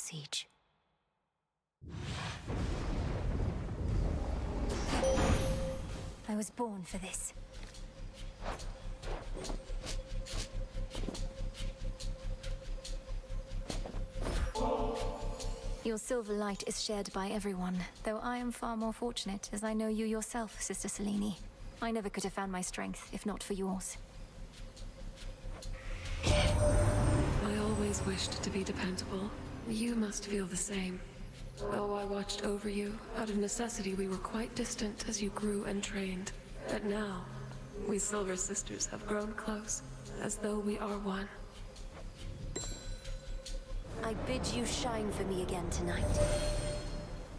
siege. I was born for this. Your silver light is shared by everyone, though I am far more fortunate, as I know you yourself, Sister Selene. I never could have found my strength, if not for yours. I always wished to be dependable. You must feel the same. Though I watched over you, out of necessity we were quite distant as you grew and trained. But now, we Silver Sisters have grown close, as though we are one. I bid you shine for me again tonight.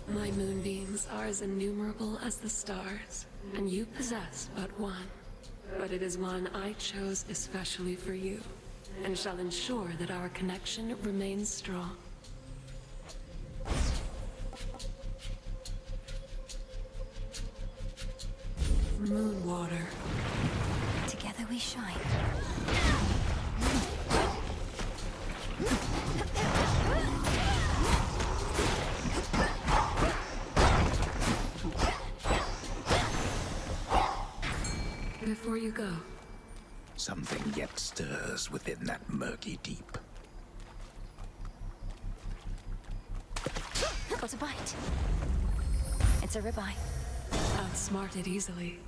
My moonbeams are as innumerable as the stars, and you possess but one. But it is one I chose especially for you, and shall ensure that our connection remains strong. Moon water. Together we shine. Before you go, Something yet stirs within that murky deep. Got a bite. It's a ribeye. outsmarted easily.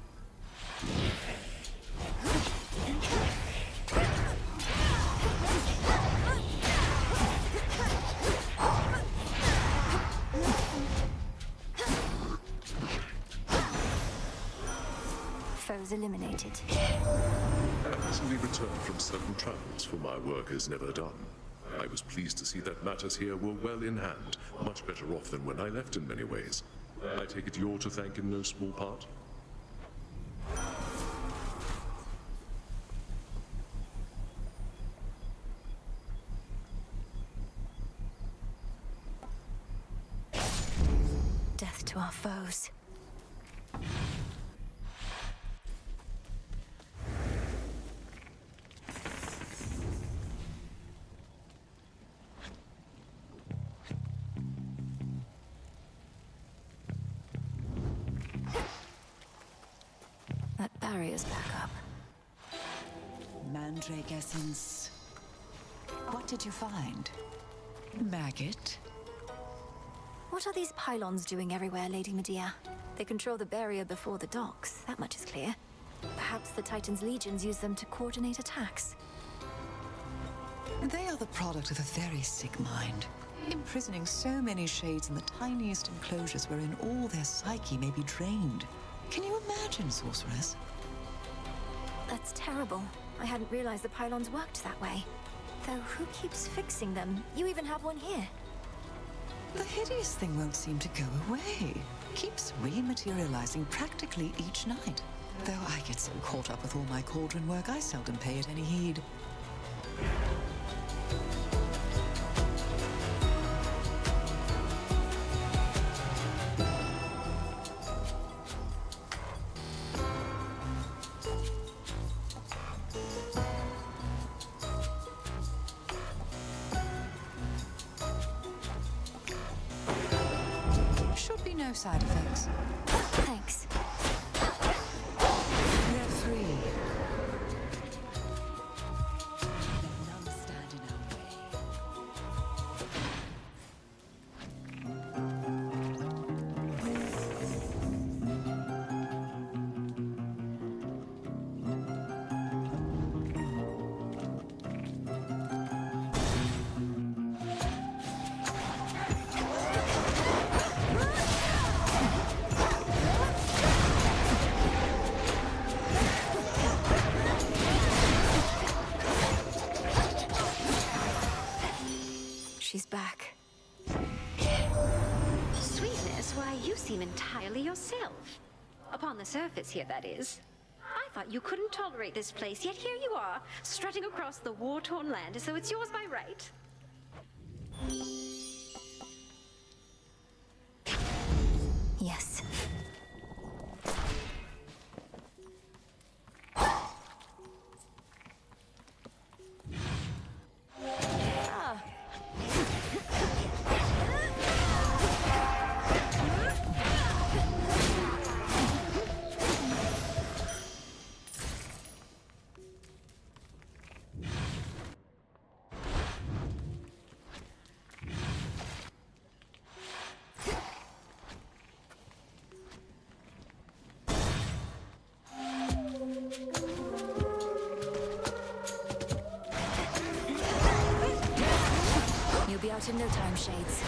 Foes eliminated. Recently returned from certain travels for my work is never done. I was pleased to see that matters here were well in hand, much better off than when I left in many ways. I take it you're to thank in no small part? Death to our foes. That barrier's back up. Mandrake essence. What did you find? Maggot? What are these pylons doing everywhere, Lady Medea? They control the barrier before the docks, that much is clear. Perhaps the Titan's legions use them to coordinate attacks. They are the product of a very sick mind, imprisoning so many shades in the tiniest enclosures wherein all their psyche may be drained. Can you imagine, sorceress? That's terrible. I hadn't realized the pylons worked that way. Though who keeps fixing them? You even have one here. The hideous thing won't seem to go away. Keeps rematerializing practically each night. Though I get so caught up with all my cauldron work, I seldom pay it any heed. Should be no side effects. Thanks. We're free. Let none stand in our way. She's back. Sweetness, why, you seem entirely yourself. Upon the surface here, that is. I thought you couldn't tolerate this place, yet here you are, strutting across the war-torn land as though it's yours by right. Yes. Ah. in no time, Shades.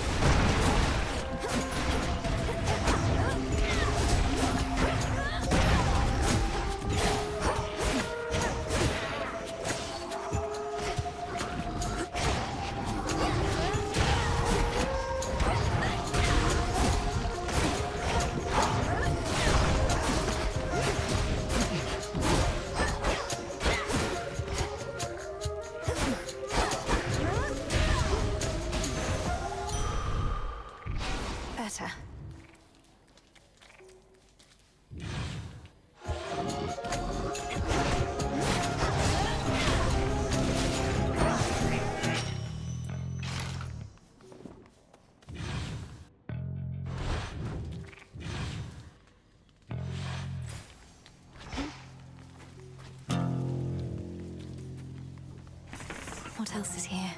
Better. What else is here?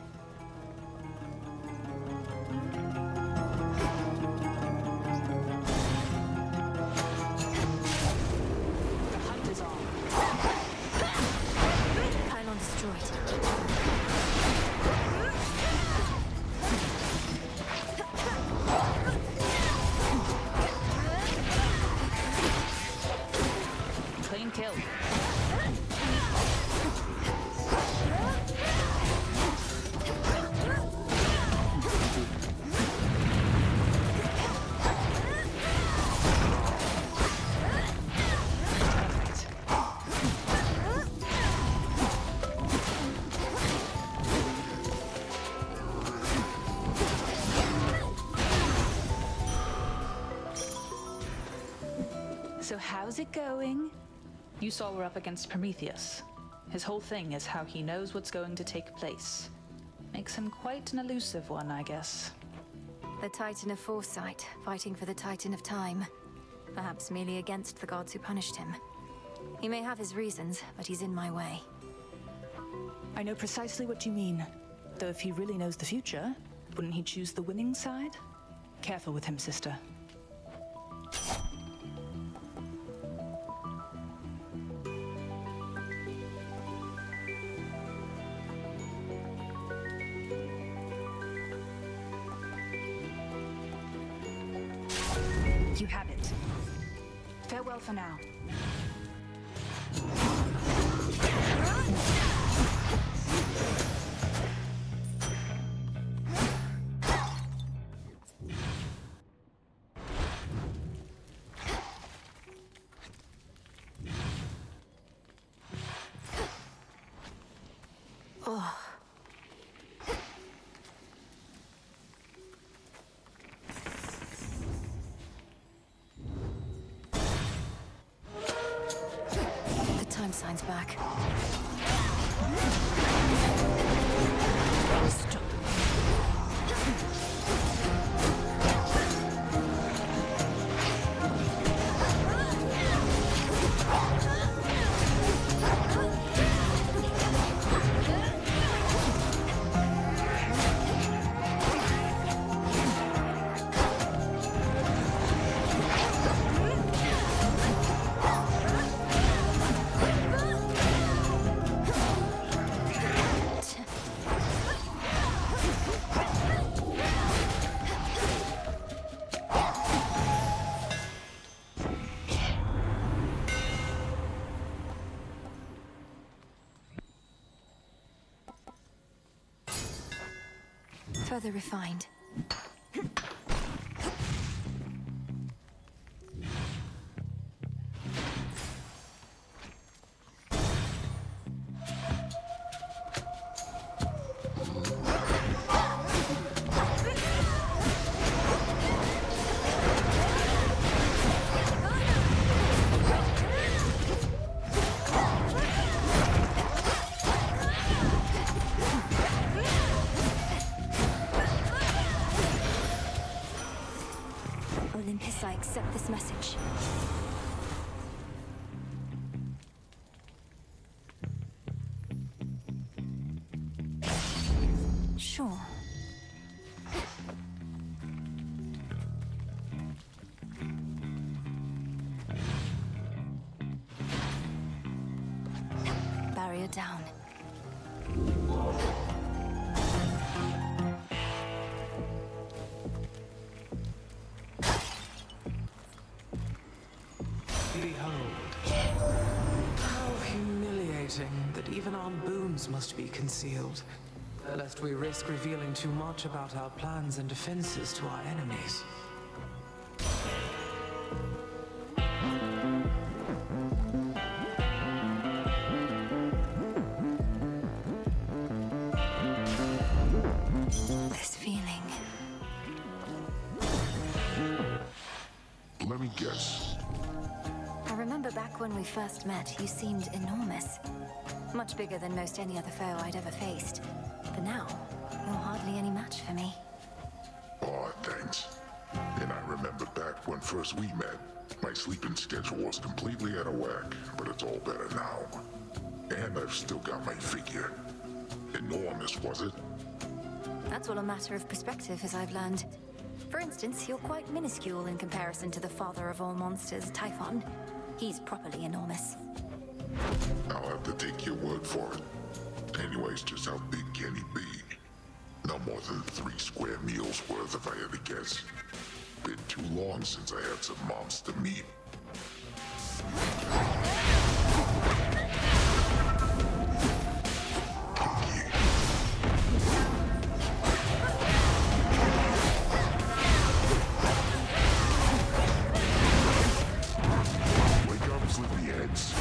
Pylon destroyed. Clean kill. So how's it going? You saw we're up against Prometheus. His whole thing is how he knows what's going to take place. Makes him quite an elusive one, I guess. The Titan of Foresight, fighting for the Titan of Time. Perhaps merely against the gods who punished him. He may have his reasons, but he's in my way. I know precisely what you mean. Though if he really knows the future, wouldn't he choose the winning side? Careful with him, sister. You have it. Farewell for now. Signs back. Stop. Further refined. I accept this message. Sure. Barrier down. rooms must be concealed, lest we risk revealing too much about our plans and defenses to our enemies. This feeling. Let me guess. I remember back when we first met, you seemed enormous. Much bigger than most any other foe I'd ever faced. But now, you're hardly any match for me. Aw, thanks. And I remember back when first we met, my sleeping schedule was completely out of whack, but it's all better now. And I've still got my figure. Enormous, was it? That's all a matter of perspective, as I've learned. For instance, you're quite minuscule in comparison to the father of all monsters, Typhon. He's properly enormous. I'll have to take your word for it. Anyways, just how big can he be? No more than 3 square meals worth if I had to guess. Been too long since I had some monster meat. Wake up, sleepyheads.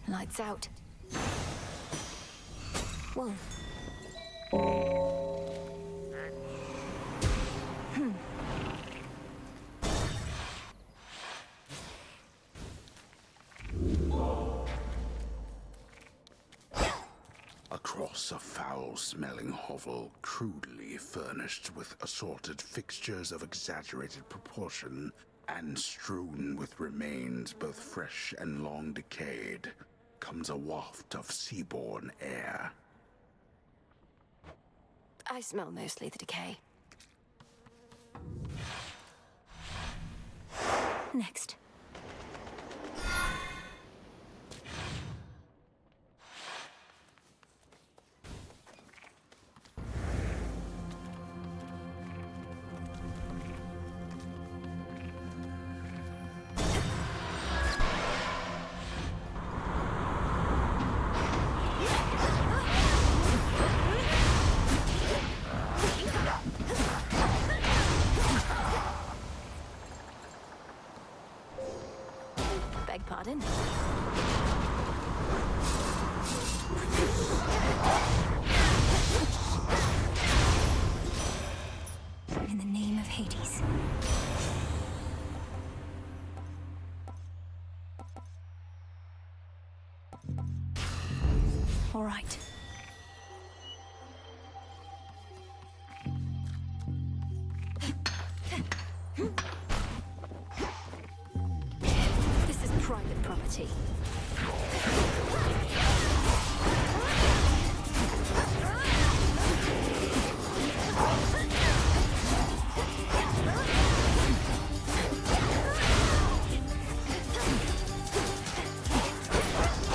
Lights out. Whoa. Across a foul-smelling hovel, crudely furnished with assorted fixtures of exaggerated proportion, and strewn with remains both fresh and long decayed, comes a waft of seaborne air. I smell mostly the decay. Next. Beg pardon? In the name of Hades. All right. This is private property.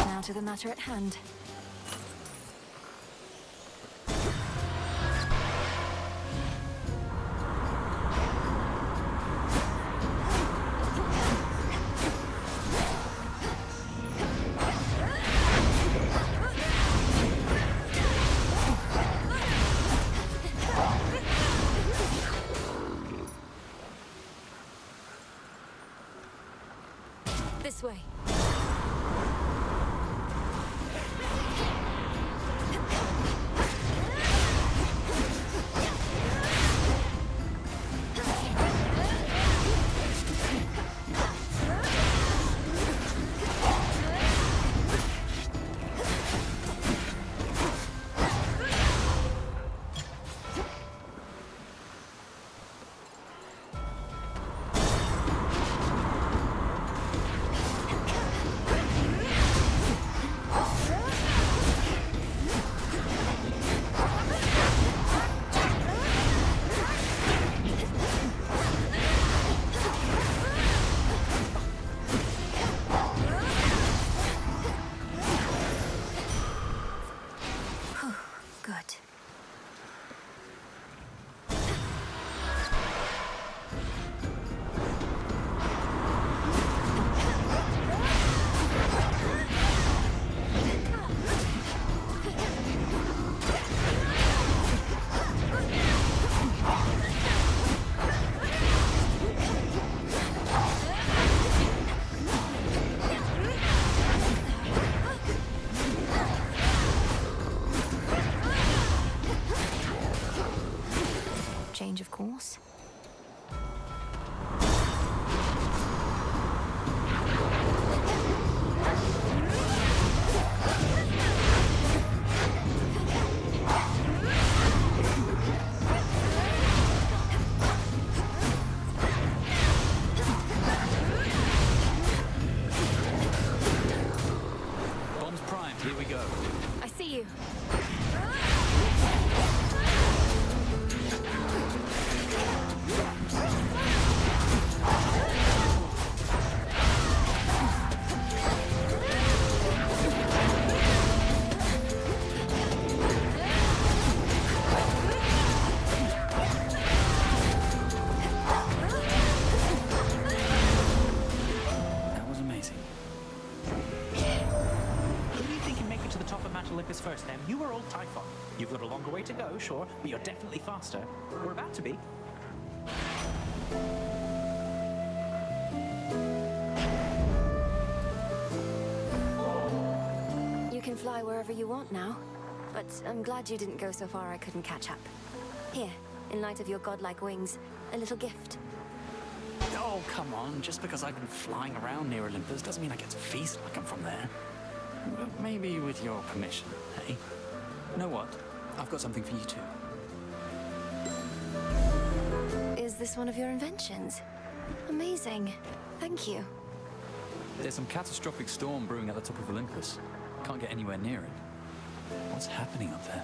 Now to the matter at hand. This way. change of course. Bombs primed, here we go. I see you. That was amazing. Who do you think can make it to the top of Mount Olympus first, then? You or old Typhon? You've got a longer way to go, sure, but you're definitely faster. We're about to be. You can fly wherever you want now, but I'm glad you didn't go so far I couldn't catch up. Here, in light of your godlike wings, a little gift. Oh, come on. Just because I've been flying around near Olympus doesn't mean I get to feast like I'm from there. Well, maybe with your permission, hey? You know what? I've got something for you too. Is this one of your inventions? Amazing. Thank you. There's some catastrophic storm brewing at the top of Olympus. Can't get anywhere near it. What's happening up there?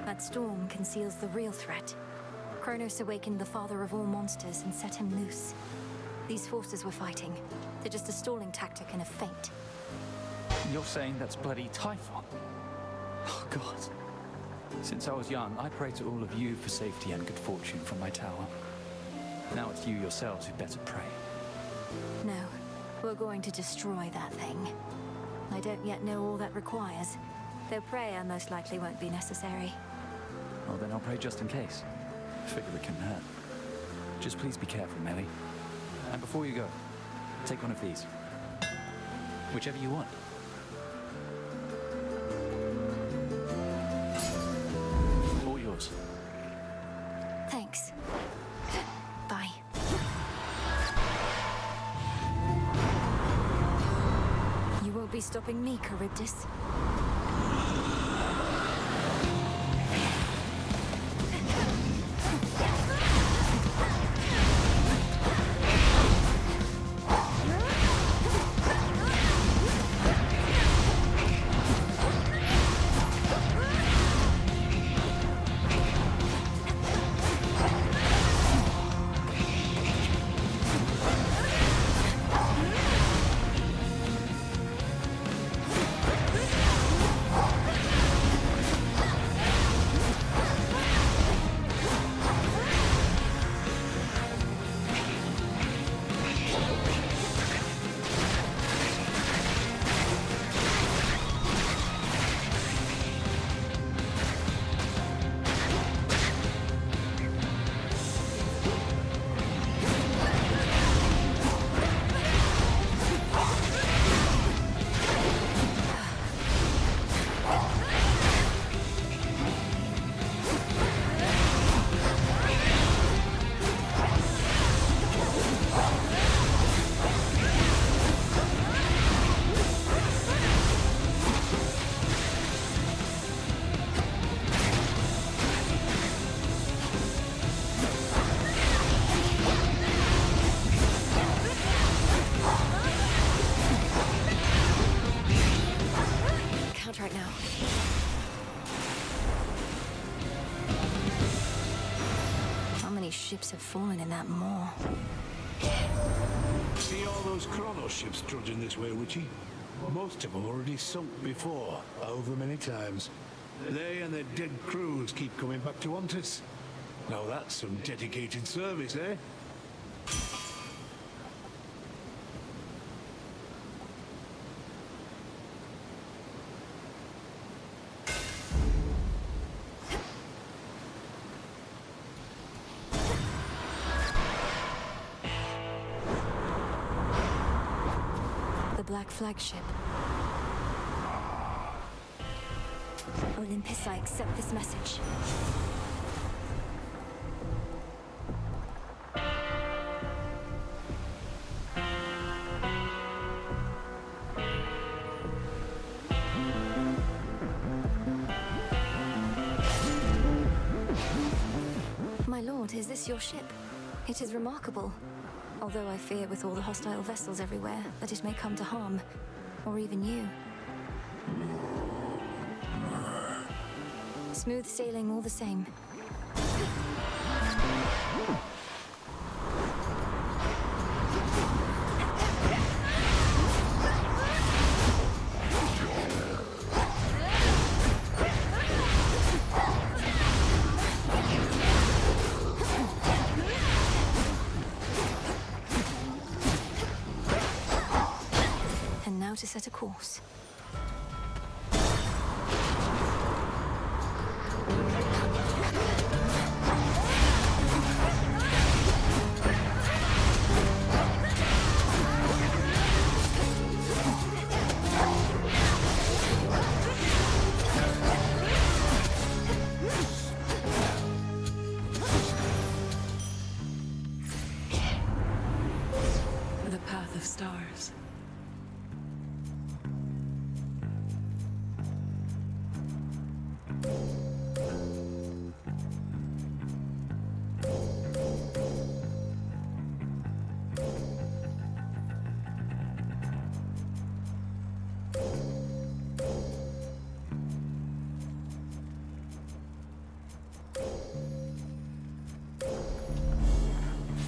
That storm conceals the real threat. Kronos awakened the father of all monsters and set him loose. These forces we're fighting, they're just a stalling tactic and a feint. You're saying that's bloody Typhon? Oh, God. Since I was young, I prayed to all of you for safety and good fortune from my tower. Now it's you yourselves who better pray. No, we're going to destroy that thing. I don't yet know all that requires, though prayer most likely won't be necessary. Well, then I'll pray just in case. Figure it can hurt. Just please be careful, Melly. And before you go, take one of these. Whichever you want. All yours. Thanks. Bye. You won't be stopping me, Charybdis. Right now. How many ships have fallen in that maw? See all those Kronos ships trudging this way, Witchy? Most have already sunk before, over many times. They and their dead crews keep coming back to haunt us. Now that's some dedicated service, eh? Black flagship. Olympus, I accept this message. is this your ship? It is remarkable. Although I fear with all the hostile vessels everywhere that it may come to harm. Or even you. Smooth sailing all the same. And now to set a course. The path of stars.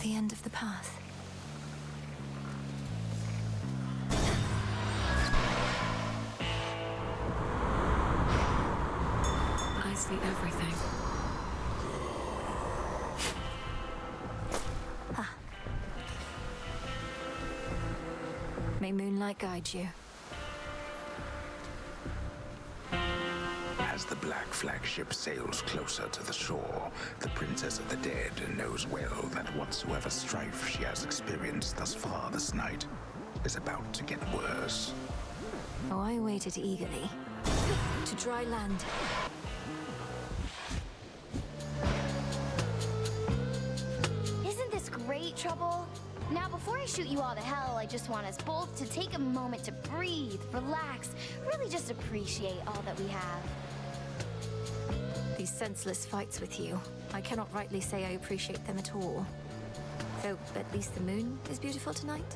The end of the path. I see everything. May moonlight guide you. As the black flagship sails closer to the shore, the Princess of the Dead knows well that whatsoever strife she has experienced thus far this night is about to get worse. Oh, I waited eagerly. To dry land. Isn't this great, Trouble? Now, before I shoot you all to hell, I just want us both to take a moment to breathe, relax, really just appreciate all that we have. These senseless fights with you, I cannot rightly say I appreciate them at all. Though at least the moon is beautiful tonight.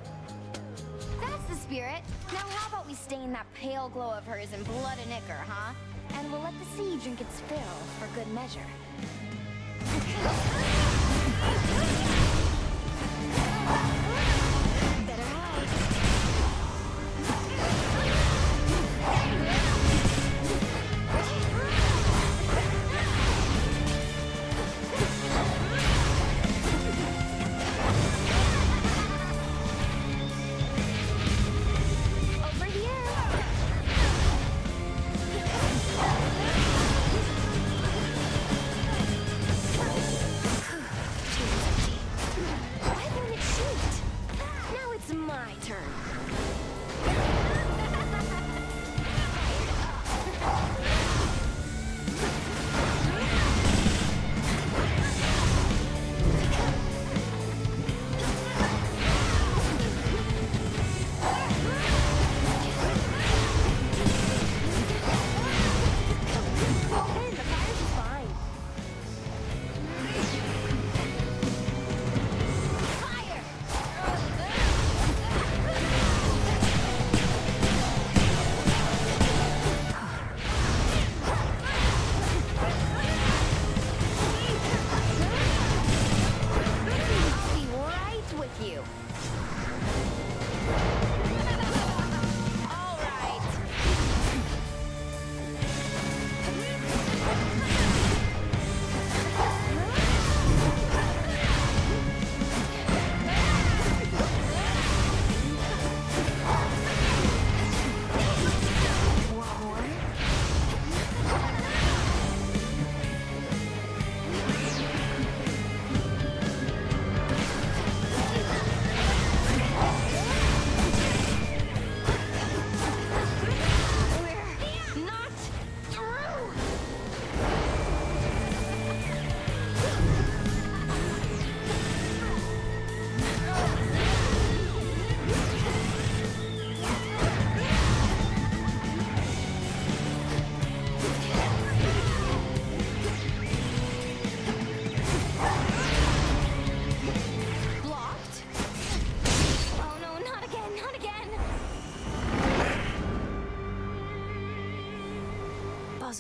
That's the spirit. Now, how about we stain that pale glow of hers in blood and ichor, huh? And we'll let the sea drink its fill for good measure. Better hide. Over here.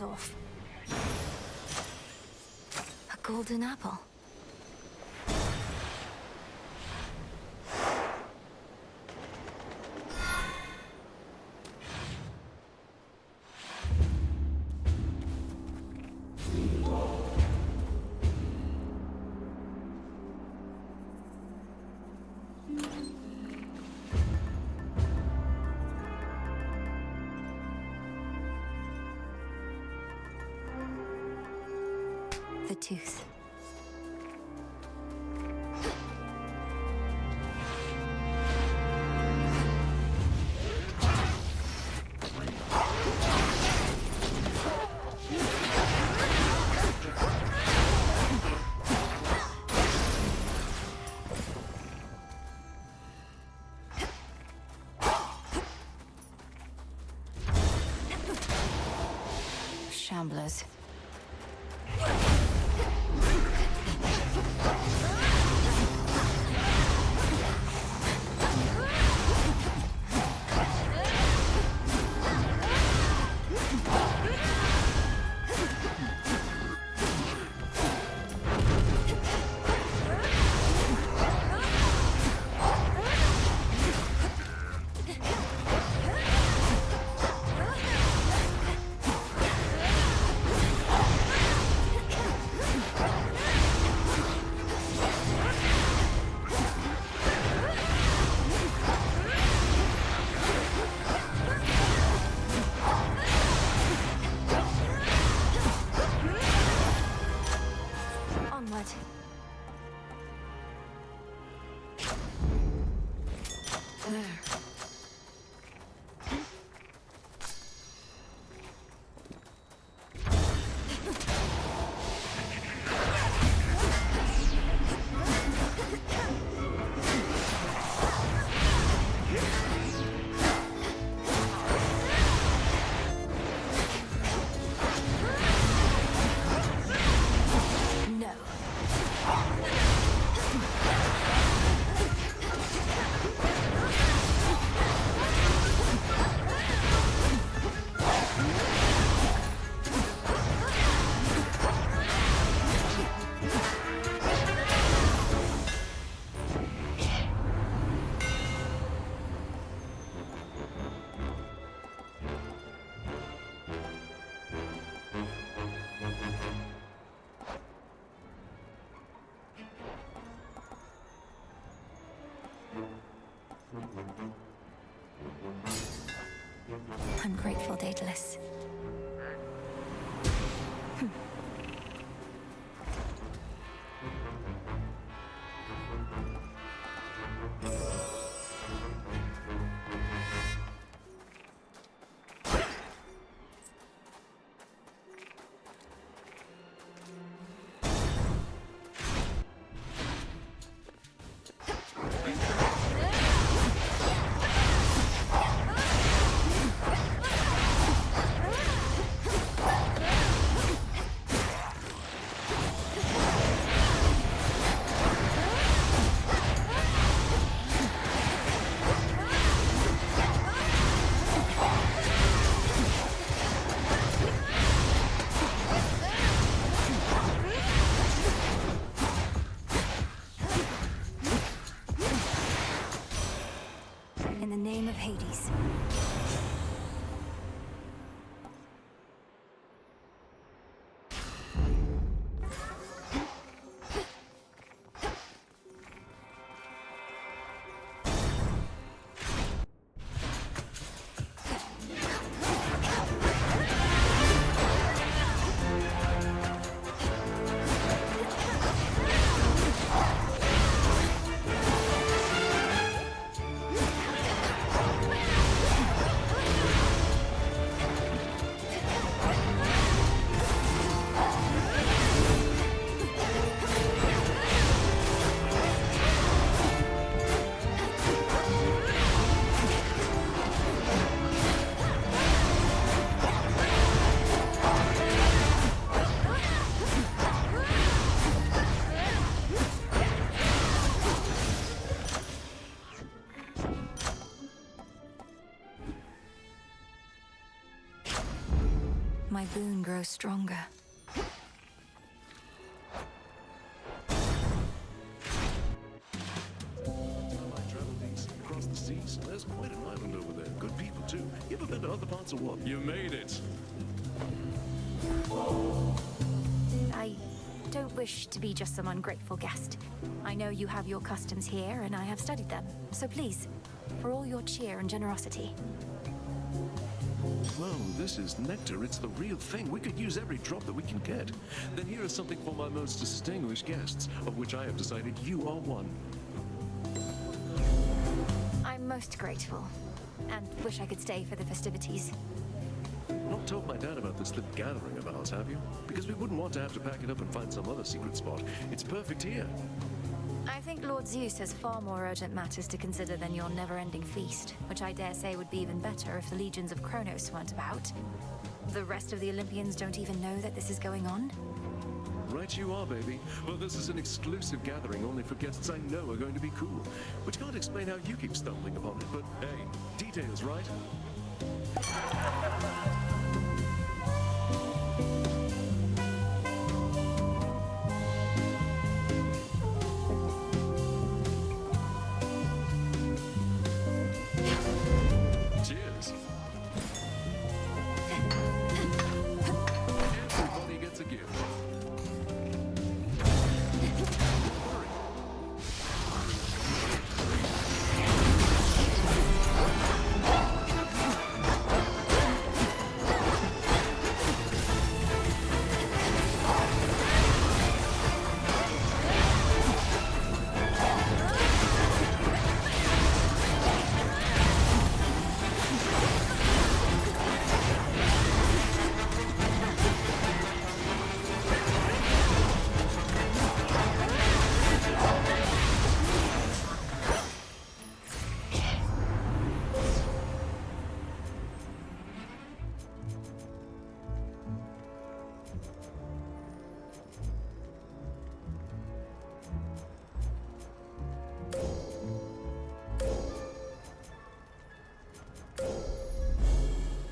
ears off. A golden apple. The tooth. Shamblers. Onward. There. No. I'm grateful, Daedalus. In the name of Hades. my boon grows stronger. My travel days across the seas. There's quite an island over there. Good people, too. You ever been to other parts of what? You made it. I don't wish to be just some ungrateful guest. I know you have your customs here, and I have studied them. So please, for all your cheer and generosity. Whoa, this is nectar. It's the real thing. We could use every drop that we can get. Then here is something for my most distinguished guests, of which I have decided you are one. I'm most grateful, and wish I could stay for the festivities. Not told my dad about this little gathering of ours, have you? Because we wouldn't want to have to pack it up and find some other secret spot. It's perfect here. I think Lord Zeus has far more urgent matters to consider than your never-ending feast, which I dare say would be even better if the legions of Kronos weren't about. The rest of the Olympians don't even know that this is going on? Right you are, baby. Well, this is an exclusive gathering only for guests I know are going to be cool. Which can't explain how you keep stumbling upon it, but hey, details, right? Cheers. Everybody gets a gift.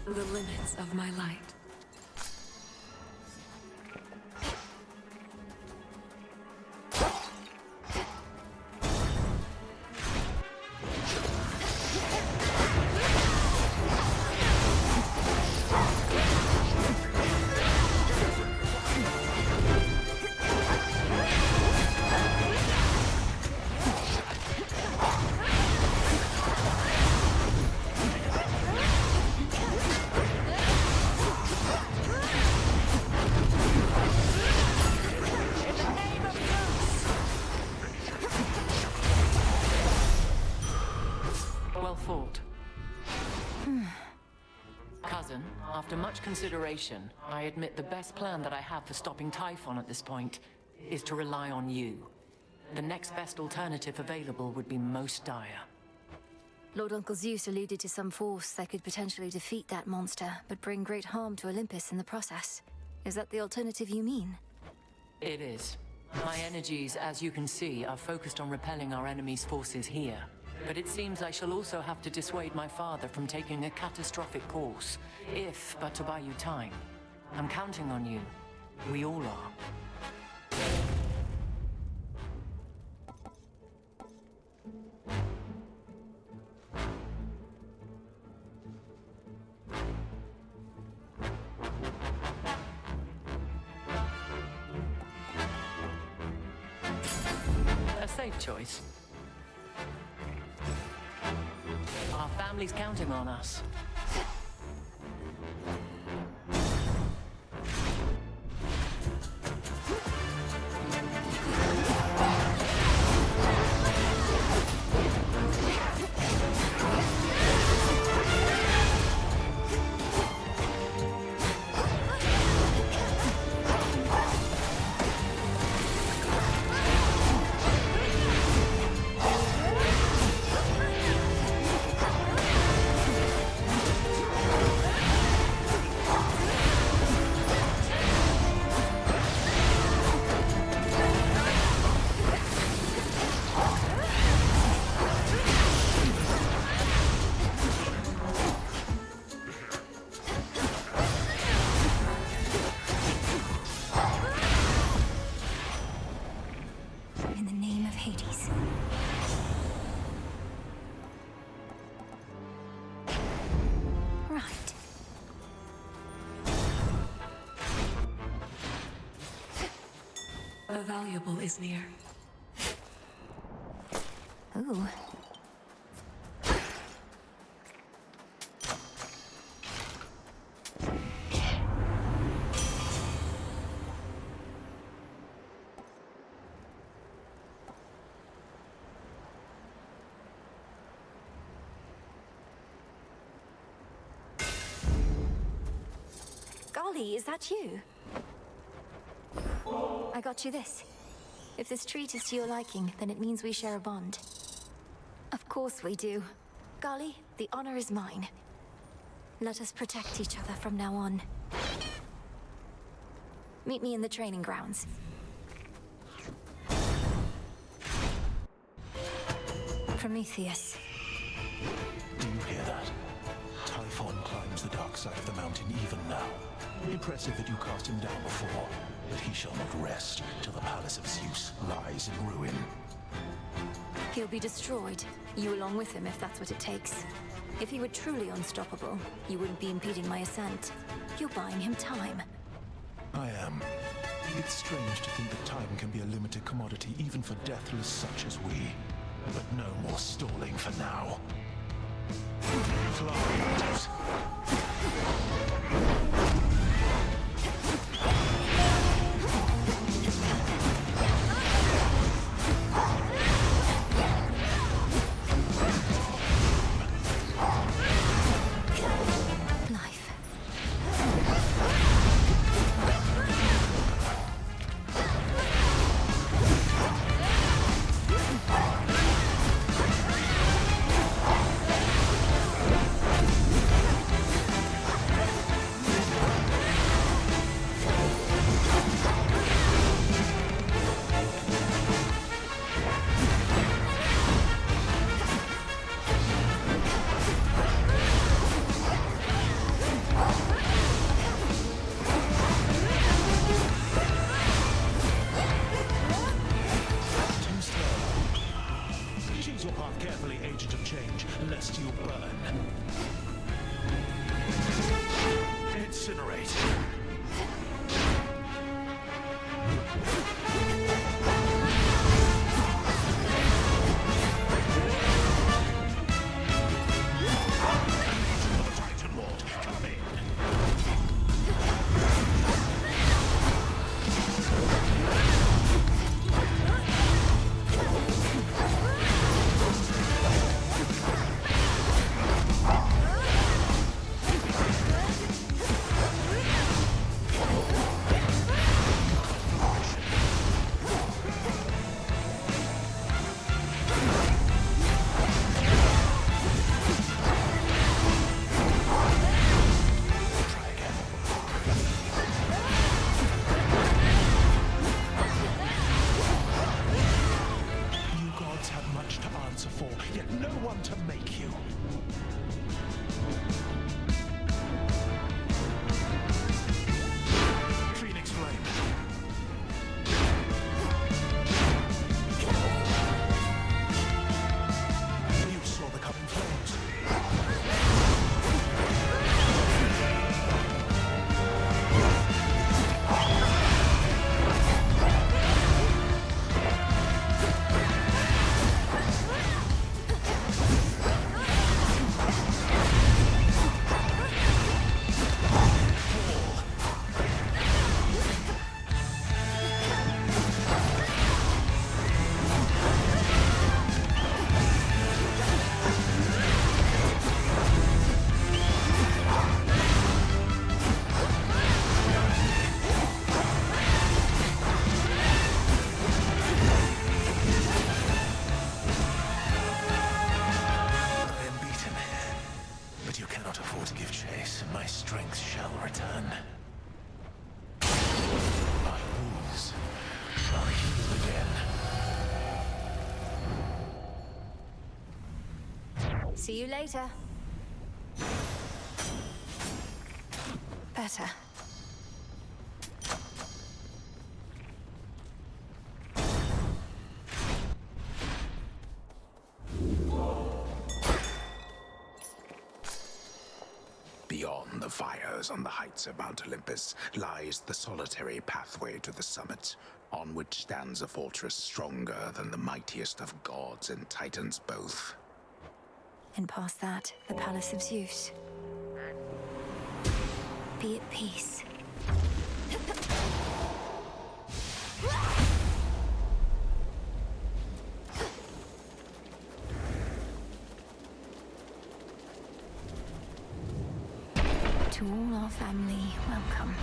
The limits of my light. Cousin, after much consideration, I admit the best plan that I have for stopping Typhon at this point is to rely on you. The next best alternative available would be most dire. Lord Uncle Zeus alluded to some force that could potentially defeat that monster, but bring great harm to Olympus in the process. Is that the alternative you mean? It is. My energies, as you can see, are focused on repelling our enemy's forces here. But it seems I shall also have to dissuade my father from taking a catastrophic course, if but to buy you time. I'm counting on you. We all are. A safe choice. Our family's counting on us. this. Right. The valuable is near. Ooh. Golly, is that you? I got you this. If this treat is to your liking, then it means we share a bond. Of course we do. Golly, the honor is mine. Let us protect each other from now on. Meet me in the training grounds. Prometheus. Do you hear that? Typhon climbs the dark side of the mountain even now. Impressive that you cast him down before, but he shall not rest till the palace of Zeus lies in ruin. He'll be destroyed, you along with him if that's what it takes. If he were truly unstoppable, you wouldn't be impeding my ascent. You're buying him time. I am. It's strange to think that time can be a limited commodity even for deathless such as we. But no more stalling for now. Fly, Hades. See you later. Better. Beyond the fires on the heights of Mount Olympus lies the solitary pathway to the summit, on which stands a fortress stronger than the mightiest of gods and titans both. And past that, the Palace of Zeus. Be at peace. To all our family, welcome.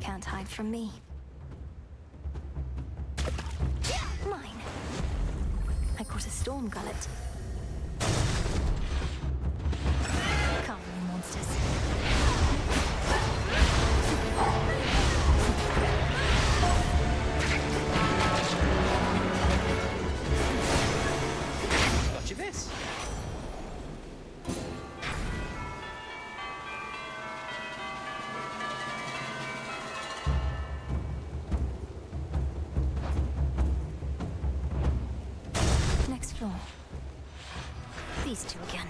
Can't hide from me. Mine. I caught a storm gullet. Come, you monsters. Got you this. Next floor. These two again.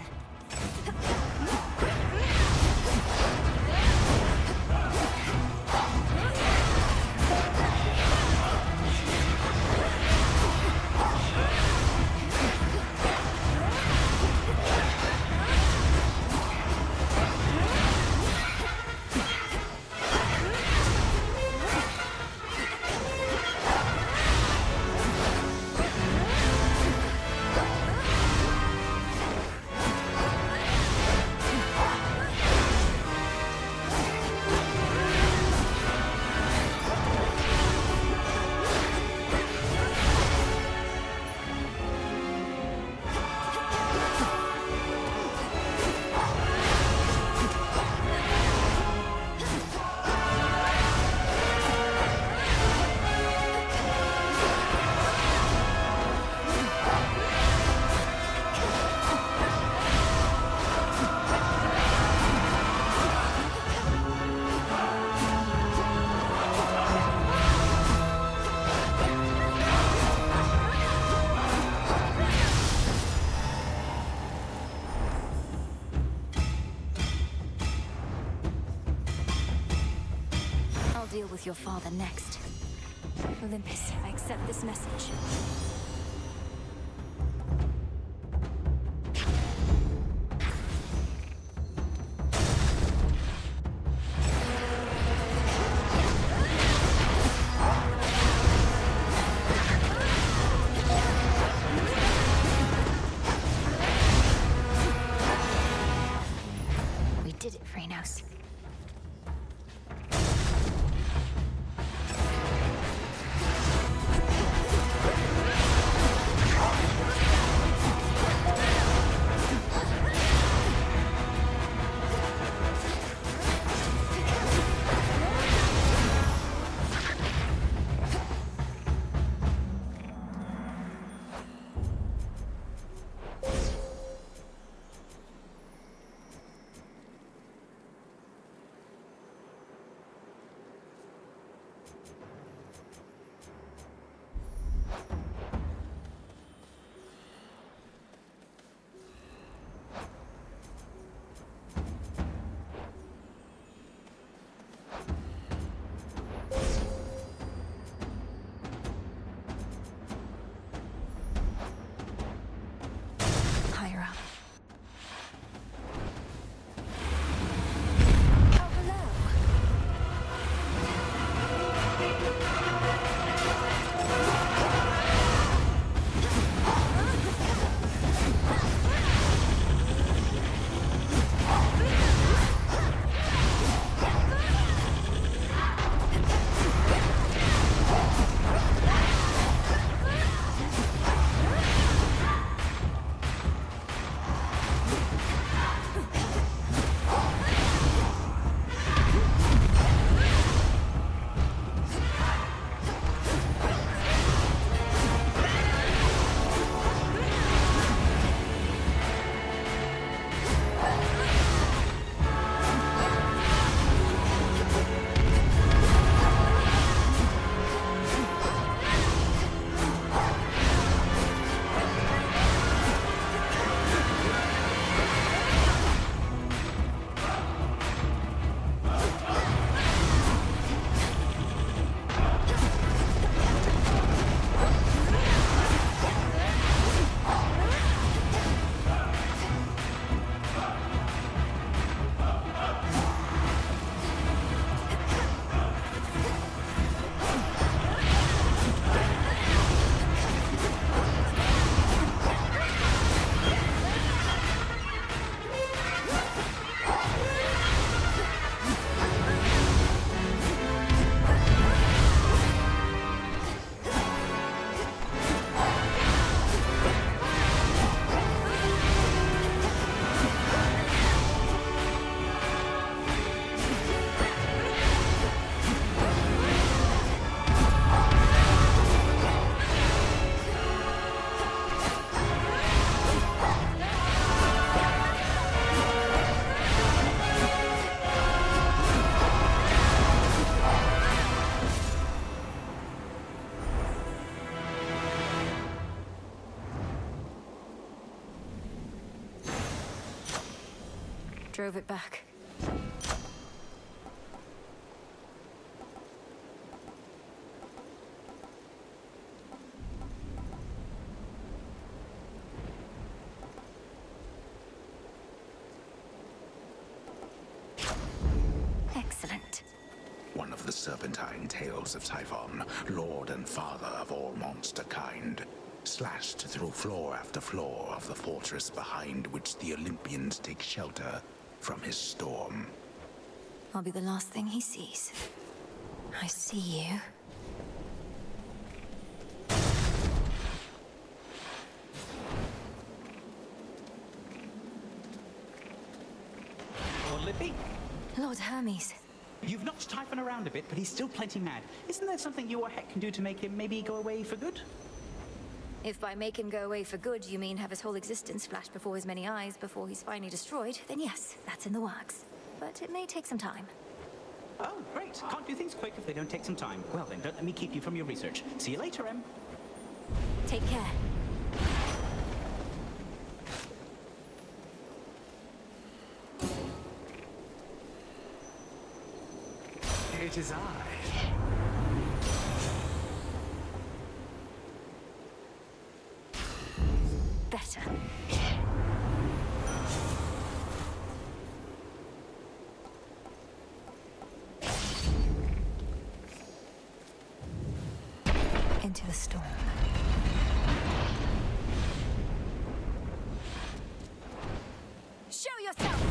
I'll deal with your father next. Olympus, I accept this message. We did it, Phrenos. drove it back. Excellent. One of the serpentine tales of Typhon, lord and father of all monster kind, slashed through floor after floor of the fortress behind which the Olympians take shelter from his storm. I'll be the last thing he sees. I see you. Lord Lippy? Lord Hermes. You've knocked Typhon around a bit, but he's still plenty mad. Isn't there something you or Heck can do to make him maybe go away for good? If by make him go away for good you mean have his whole existence flash before his many eyes before he's finally destroyed, then yes, that's in the works. But it may take some time. Oh, great. Can't do things quick if they don't take some time. Well then, don't let me keep you from your research. See you later, Em. Take care. It is I. Better. Into the storm. Show yourself!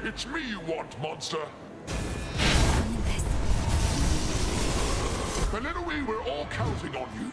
It's me you want, monster! And in a way, we're all counting on you.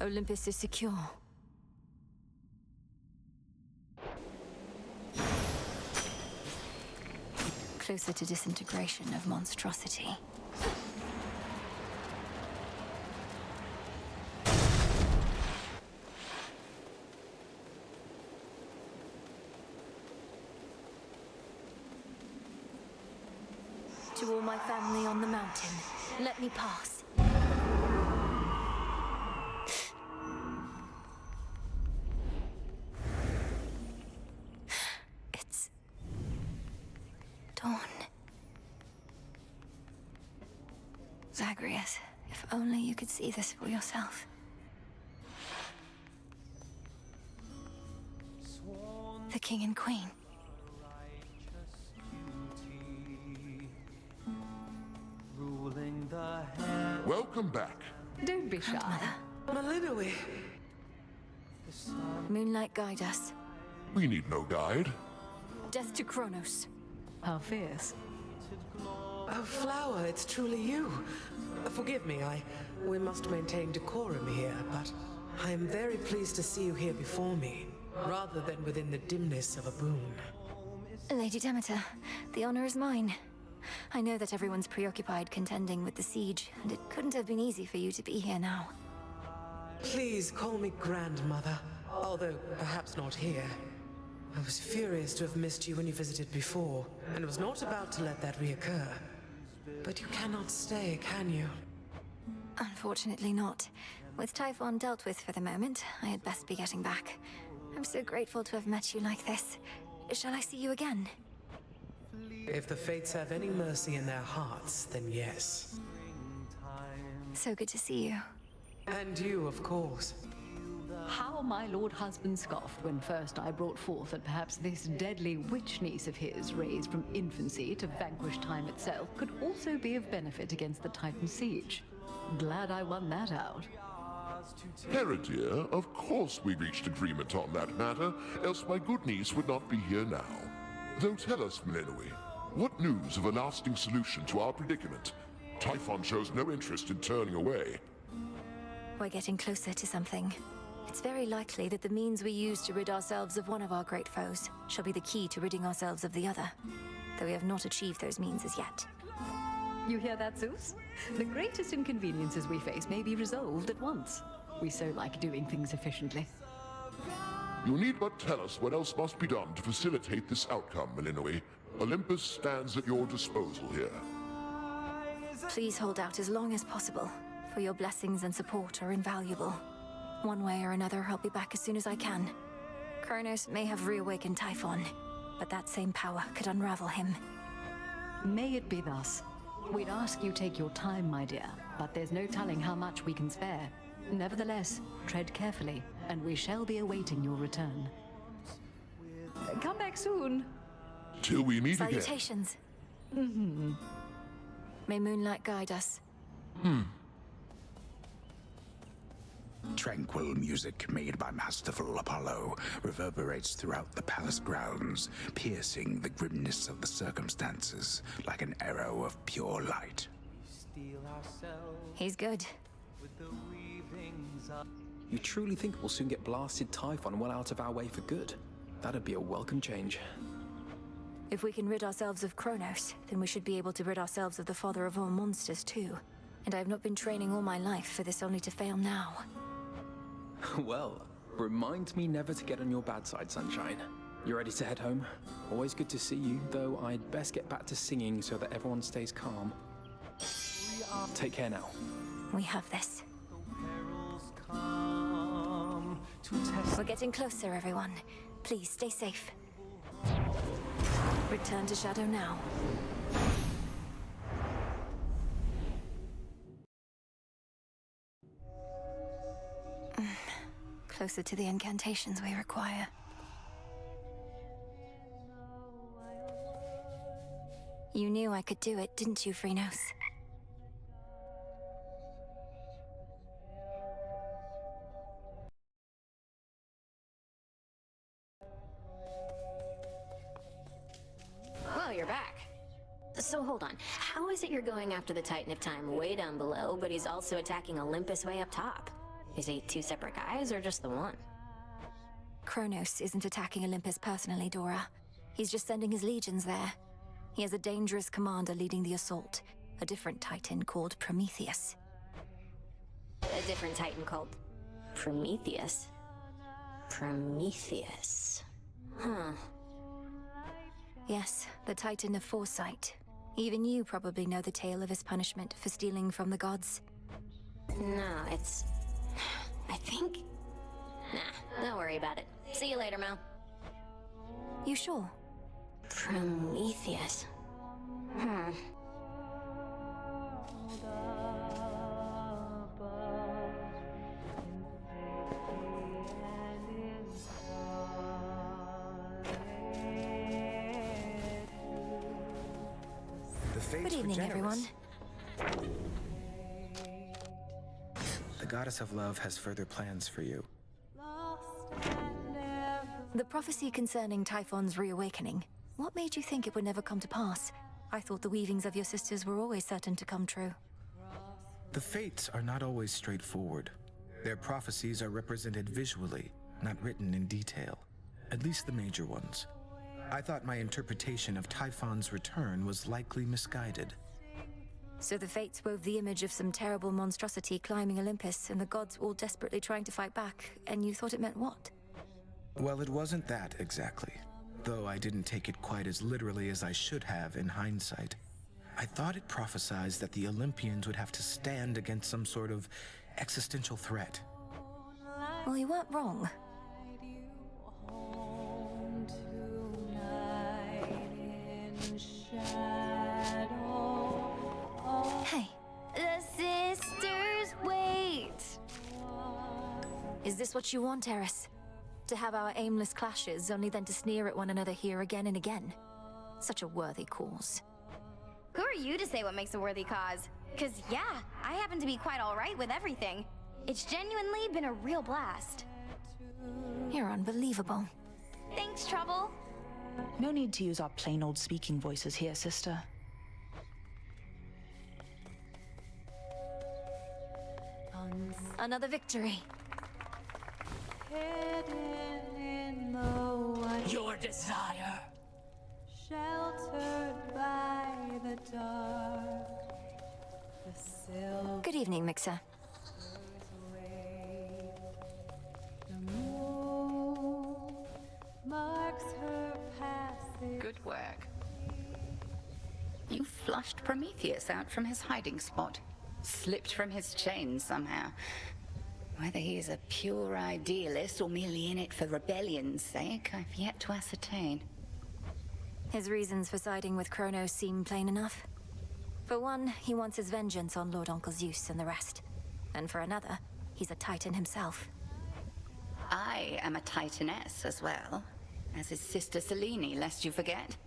Olympus is secure. Closer to disintegration of monstrosity. To all my family on the mountain, let me pass. It's dawn. Zagreus, if only you could see this for yourself. The king and queen. Welcome back. Don't be shy. Malinoe. Moonlight, guide us. We need no guide. Death to Kronos. How fierce. Oh, Flower, it's truly you. Forgive me, we must maintain decorum here, but I am very pleased to see you here before me, rather than within the dimness of a boon. Lady Demeter, the honor is mine. I know that everyone's preoccupied contending with the siege, and it couldn't have been easy for you to be here now. Please call me Grandmother, although perhaps not here. I was furious to have missed you when you visited before, and was not about to let that reoccur. But you cannot stay, can you? Unfortunately not. With Typhon dealt with for the moment, I had best be getting back. I'm so grateful to have met you like this. Shall I see you again? If the fates have any mercy in their hearts, then yes. So good to see you. And you, of course. How my lord husband scoffed when first I brought forth that perhaps this deadly witch niece of his, raised from infancy to vanquish time itself, could also be of benefit against the Titan siege. Glad I won that out. Hera dear, of course we reached agreement on that matter, else my good niece would not be here now. Though tell us, Malinoe, what news of a lasting solution to our predicament? Typhon shows no interest in turning away. We're getting closer to something. It's very likely that the means we use to rid ourselves of one of our great foes shall be the key to ridding ourselves of the other, though we have not achieved those means as yet. You hear that, Zeus? The greatest inconveniences we face may be resolved at once. We so like doing things efficiently. You need but tell us what else must be done to facilitate this outcome, Malinoe. Olympus stands at your disposal here. Please hold out as long as possible, for your blessings and support are invaluable. One way or another, I'll be back as soon as I can. Kronos may have reawakened Typhon, but that same power could unravel him. May it be thus. We'd ask you take your time, my dear, but there's no telling how much we can spare. Nevertheless, tread carefully, and we shall be awaiting your return. Come back soon. Till we meet again. Salutations. May moonlight guide us. Tranquil music made by masterful Apollo reverberates throughout the palace grounds, piercing the grimness of the circumstances like an arrow of pure light. He's good. You truly think we'll soon get blasted Typhon well out of our way for good? That'd be a welcome change. If we can rid ourselves of Kronos, then we should be able to rid ourselves of the father of all monsters too. And I have not been training all my life for this only to fail now. Well, remind me never to get on your bad side, Sunshine. You ready to head home? Always good to see you, though I'd best get back to singing so that everyone stays calm. Take care now. We have this. We're getting closer, everyone. Please stay safe. Return to Shadow now. Closer to the incantations we require. You knew I could do it, didn't you, Phrynos? Well, you're back. So hold on, how is it you're going after the Titan of Time way down below, but he's also attacking Olympus way up top? Is he two separate guys or just the one? Kronos isn't attacking Olympus personally, Dora. He's just sending his legions there. He has a dangerous commander leading the assault, a different Titan called Prometheus. A different Titan called Prometheus? Prometheus. Huh. Yes, the Titan of Foresight. Even you probably know the tale of his punishment for stealing from the gods. No, it's... I think... Nah, don't worry about it. See you later, Mel. You sure? Prometheus. Good evening, everyone. The goddess of love has further plans for you. The prophecy concerning Typhon's reawakening. What made you think it would never come to pass? I thought the weavings of your sisters were always certain to come true. The fates are not always straightforward. Their prophecies are represented visually, not written in detail. At least the major ones. I thought my interpretation of Typhon's return was likely misguided. So the fates wove the image of some terrible monstrosity climbing Olympus, and the gods all desperately trying to fight back, and you thought it meant what? Well, it wasn't that exactly. Though I didn't take it quite as literally as I should have in hindsight. I thought it prophesied that the Olympians would have to stand against some sort of existential threat. Well, you weren't wrong. Hey. The sisters wait. Is this what you want, Eris? To have our aimless clashes, only then to sneer at one another here again and again? Such a worthy cause. Who are you to say what makes a worthy cause? 'Cause yeah, I happen to be quite alright with everything. It's genuinely been a real blast. You're unbelievable. Thanks, Trouble. No need to use our plain old speaking voices here, sister. Another victory. Your desire. Sheltered by the dark. Good evening, Mixer. The moon marks her passage. Good work. You flushed Prometheus out from his hiding spot. Slipped from his chains somehow. Whether he's a pure idealist or merely in it for rebellion's sake, I've yet to ascertain. His reasons for siding with Kronos seem plain enough. For one, he wants his vengeance on Lord Uncle Zeus and the rest. And for another, he's a Titan himself. I am a Titaness as well, as his sister Selene, lest you forget.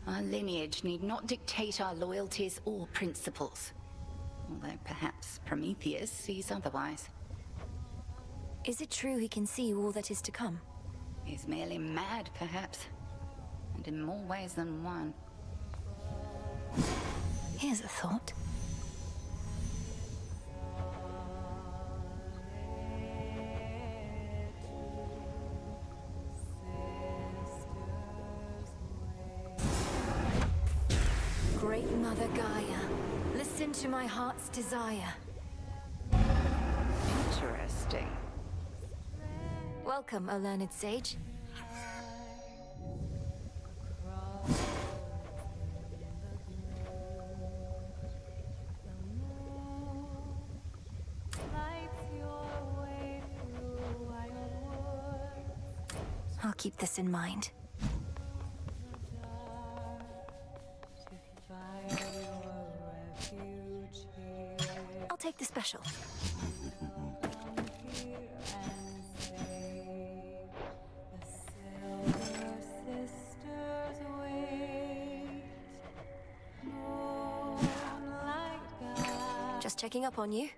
Our lineage need not dictate our loyalties or principles. Although perhaps Prometheus sees otherwise. Is it true he can see all that is to come? He's merely mad, perhaps. And in more ways than one. Here's a thought. Great Mother Gaia, listen to my heart's desire. Interesting. Welcome, O learned sage. I'll keep this in mind. I'll take the special. Just checking up on you.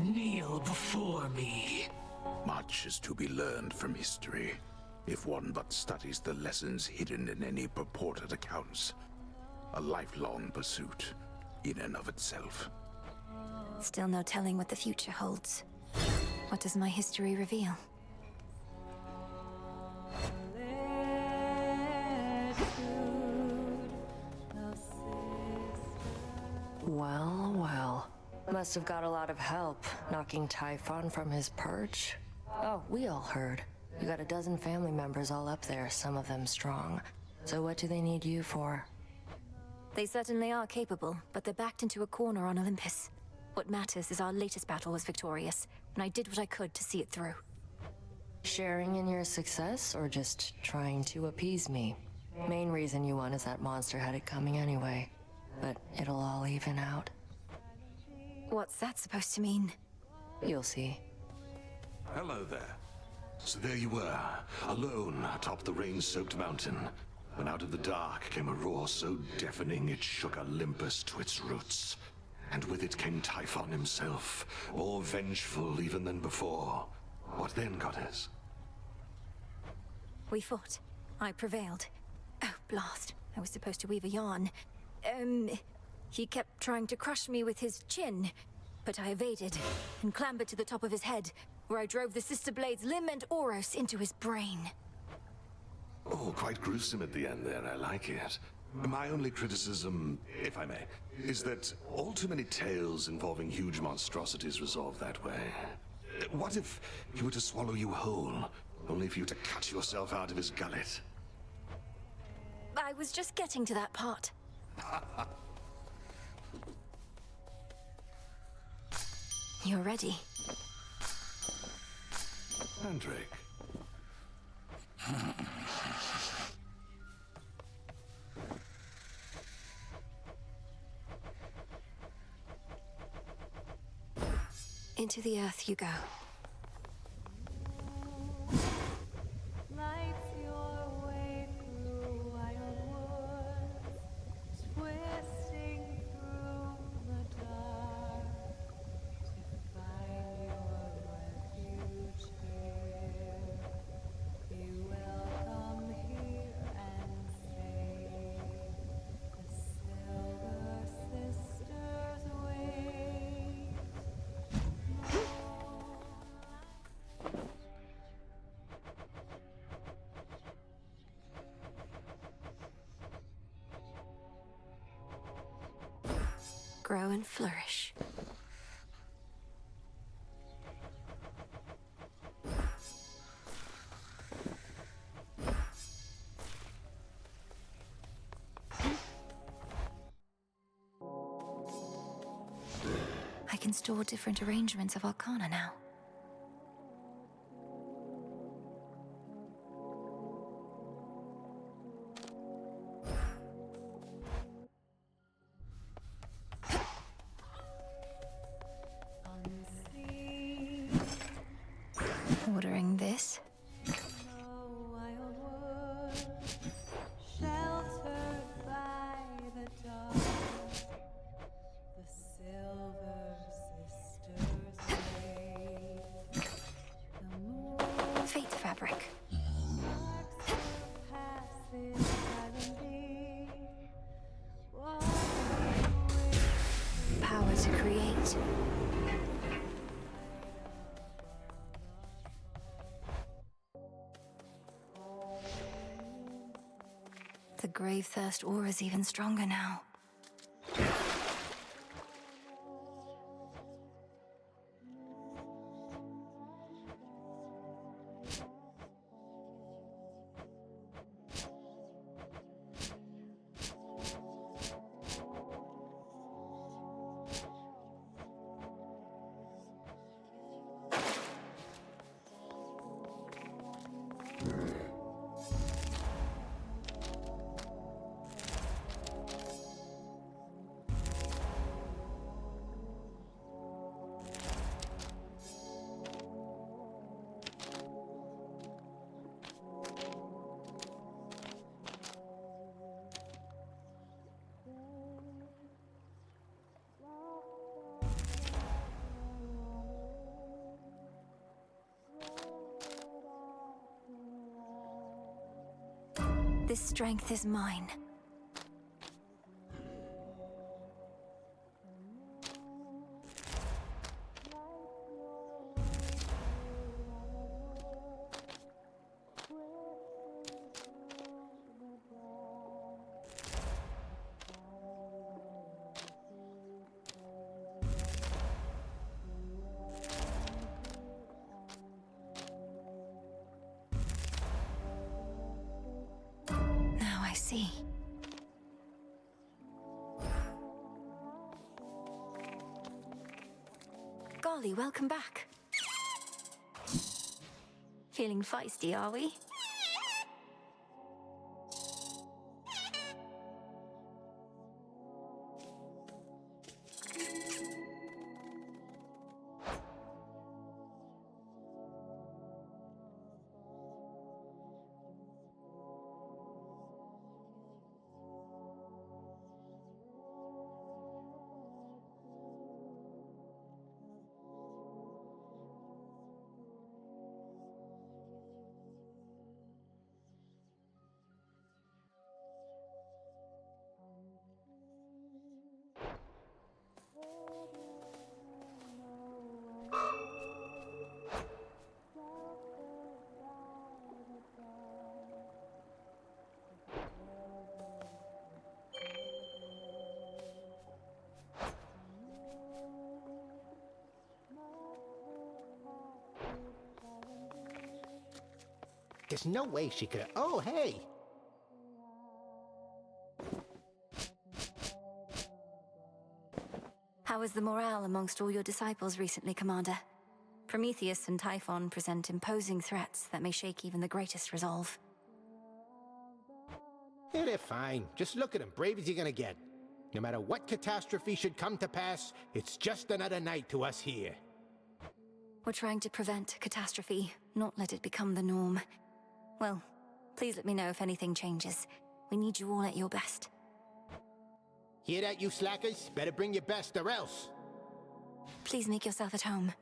Kneel before me. Much is to be learned from history, if one but studies the lessons hidden in any purported accounts. A lifelong pursuit, in and of itself. Still no telling what the future holds. What does my history reveal? Well, well. Must have got a lot of help knocking Typhon from his perch. Oh, we all heard. You got a dozen family members all up there, some of them strong. So what do they need you for? They certainly are capable, but they're backed into a corner on Olympus. What matters is our latest battle was victorious, and I did what I could to see it through. Sharing in your success, or just trying to appease me? Main reason you won is that monster had it coming anyway. But it'll all even out. What's that supposed to mean? You'll see. Hello there. So there you were, alone atop the rain-soaked mountain, when out of the dark came a roar so deafening it shook Olympus to its roots. And with it came Typhon himself, more vengeful even than before. What then, goddess? We fought. I prevailed. Oh, blast. I was supposed to weave a yarn. He kept trying to crush me with his chin, but I evaded and clambered to the top of his head, where I drove the Sister Blades limb and Oros into his brain. Oh, quite gruesome at the end there, I like it. My only criticism, if I may, is that all too many tales involving huge monstrosities resolve that way. What if he were to swallow you whole, only for you to cut yourself out of his gullet? I was just getting to that part. You're ready. Mandrake. Into the earth you go. Lights your way through wild woods, twisting through the dark to find your refuge here. You will come here and stay. The Silver Sisters wait. Grow and flourish. I can store different arrangements of Arcana now. Ordering this. Wild woods, sheltered by the dark. The Silver Sisters wait. The moon Fate fabric. marks her passage silently. Walking with Power to create. The grave thirst aura's even stronger now. This strength is mine. see. Golly, welcome back. Feeling feisty, are we? There's no way she could. Oh, hey! How is the morale amongst all your disciples recently, Commander? Prometheus and Typhon present imposing threats that may shake even the greatest resolve. Yeah, they're fine. Just look at them, brave as you're gonna get. No matter what catastrophe should come to pass, it's just another night to us here. We're trying to prevent catastrophe, not let it become the norm. Well, please let me know if anything changes. We need you all at your best. Hear that, you slackers? Better bring your best or else. Please make yourself at home.